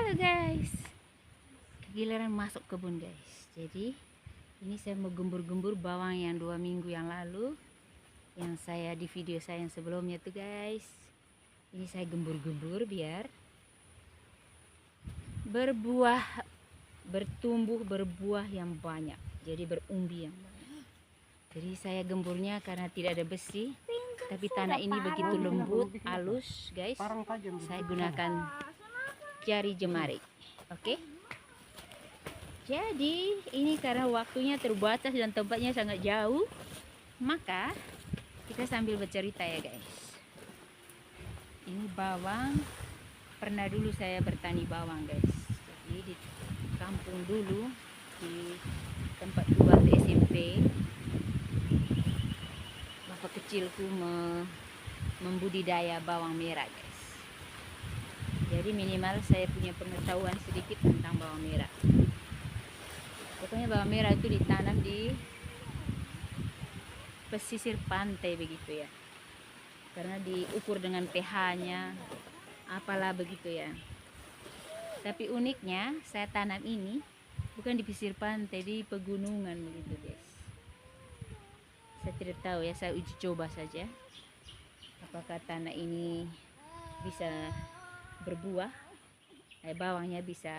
Halo guys, giliran masuk kebun guys. Jadi ini saya mau gembur-gembur bawang yang 2 minggu yang lalu, yang saya di video saya yang sebelumnya tuh guys. Ini saya gembur-gembur biar berbuah, bertumbuh, berbuah yang banyak. Jadi berumbi yang banyak. Jadi saya gemburnya karena tidak ada besi, tapi tanah ini begitu lembut, halus guys. Saya gunakan jari jemari. Oke. Jadi ini karena waktunya terbatas dan tempatnya sangat jauh, maka kita sambil bercerita ya guys. Ini bawang, pernah dulu saya bertani bawang guys. Jadi di kampung dulu, di tempat buat SMP, bapak kecilku membudidaya bawang merah guys. Jadi minimal saya punya pengetahuan sedikit tentang bawang merah. Pokoknya bawang merah itu ditanam di pesisir pantai begitu ya. Karena diukur dengan pH-nya, apalah begitu ya. Tapi uniknya saya tanam ini bukan di pesisir pantai, di pegunungan begitu guys. Saya tidak tahu ya, saya uji coba saja. Apakah tanah ini bisa berbuah, bawangnya bisa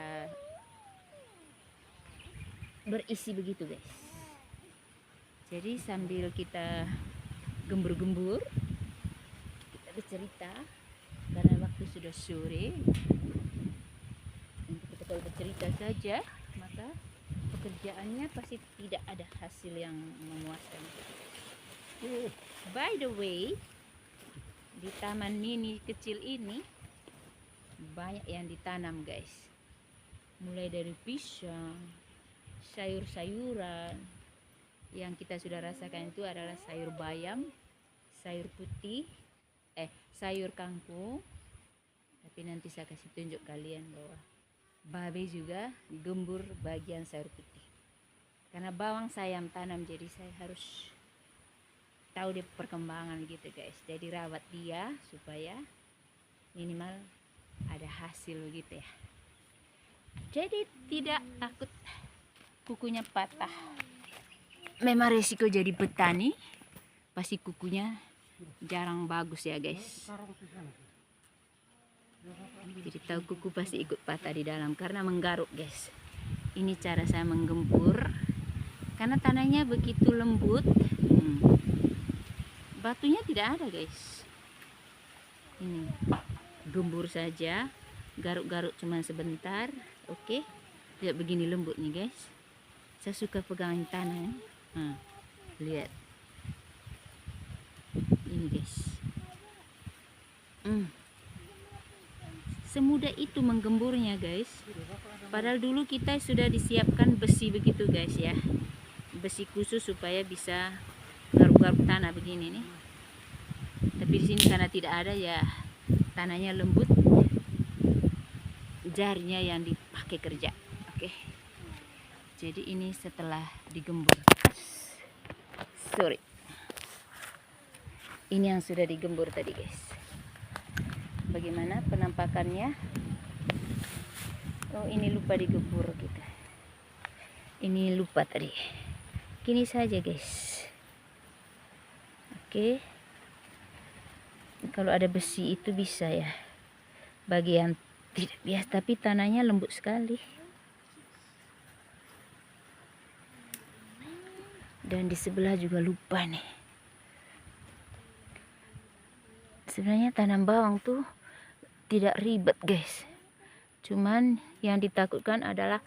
berisi begitu guys. Jadi sambil kita gembur-gembur, kita bercerita karena waktu sudah sore. Untuk kita kalau bercerita saja, maka pekerjaannya pasti tidak ada hasil yang memuaskan. By the way, di taman mini kecil ini banyak yang ditanam guys, mulai dari pisang, sayur-sayuran. Yang kita sudah rasakan itu adalah sayur bayam, sayur putih, sayur kangkung. Tapi nanti saya kasih tunjuk kalian bahwa babe juga gembur bagian sayur putih. Karena bawang saya yang tanam, jadi saya harus tahu dia perkembangan gitu guys. Jadi rawat dia supaya minimal ada hasil gitu ya. Jadi tidak takut kukunya patah. Memang resiko jadi petani, pasti kukunya jarang bagus ya guys. Jadi tahu kuku pasti ikut patah di dalam karena menggaruk guys. Ini cara saya menggempur karena tanahnya begitu lembut. Batunya tidak ada guys. Ini gembur saja, garuk-garuk cuma sebentar. Oke. Lihat begini lembut nih guys. Saya suka pegang tanah. Lihat. Ini guys. Semudah itu menggemburnya guys. Padahal dulu kita sudah disiapkan besi begitu guys ya. Besi khusus supaya bisa garuk-garuk tanah begini nih. Tapi di sini karena tidak ada ya, tanahnya lembut. Jarinya yang dipakai kerja. Oke. Jadi ini setelah digembur. Sorry. Ini yang sudah digembur tadi guys. Bagaimana penampakannya? Oh, ini lupa digembur gitu. Ini lupa tadi. Gini saja guys. Oke. Kalau ada besi itu bisa ya. Bagian tidak biasa, tapi tanahnya lembut sekali. Dan di sebelah juga lupa nih. Sebenarnya tanam bawang tuh tidak ribet guys. Cuman yang ditakutkan adalah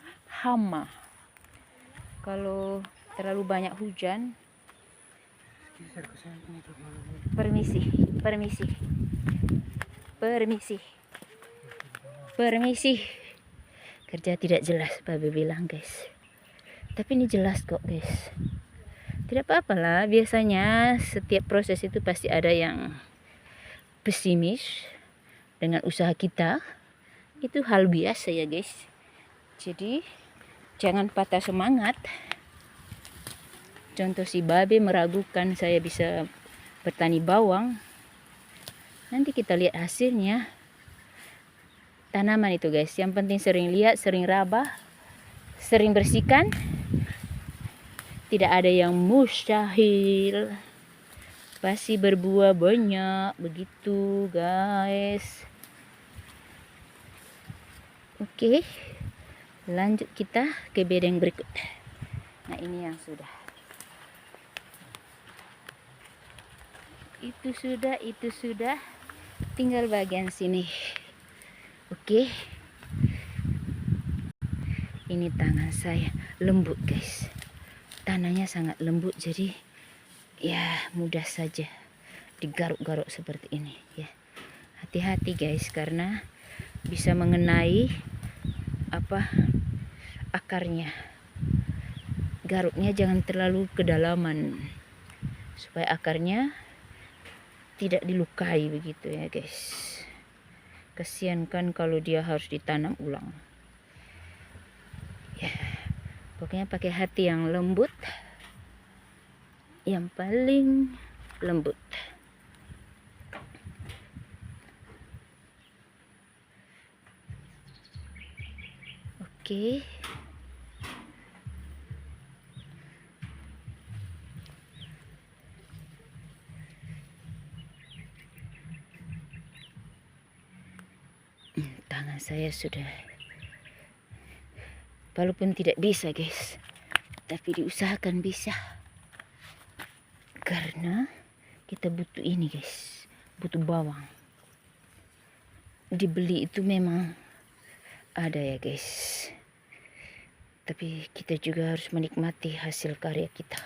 hama. Kalau terlalu banyak hujan. Permisi. Kerja tidak jelas, Babe bilang guys. Tapi ini jelas kok guys. Tidak apa-apa lah, biasanya setiap proses itu pasti ada yang pesimis dengan usaha kita. Itu hal biasa ya guys. Jadi jangan patah semangat. Contoh si Babe meragukan saya bisa bertani bawang. Nanti kita lihat hasilnya. tanaman itu guys. Yang penting sering lihat, sering rabah, sering bersihkan. Tidak ada yang mustahil. Pasti berbuah banyak begitu guys. Oke, lanjut kita ke bedeng berikut. Nah, ini yang sudah. Itu sudah. Tinggal bagian sini. Oke. Ini tangan saya lembut guys. Tanahnya sangat lembut, jadi ya mudah saja digaruk-garuk seperti ini ya. Hati-hati guys, karena bisa mengenai akarnya. Garuknya jangan terlalu kedalaman supaya akarnya tidak dilukai begitu ya guys. Kasihan kan kalau dia harus ditanam ulang ya. Pokoknya pakai hati yang lembut, yang paling lembut. Oke. Tangan saya sudah, walaupun tidak bisa guys, tapi diusahakan bisa, karena kita butuh ini guys, butuh bawang. Dibeli itu memang ada ya guys, tapi kita juga harus menikmati hasil karya kita.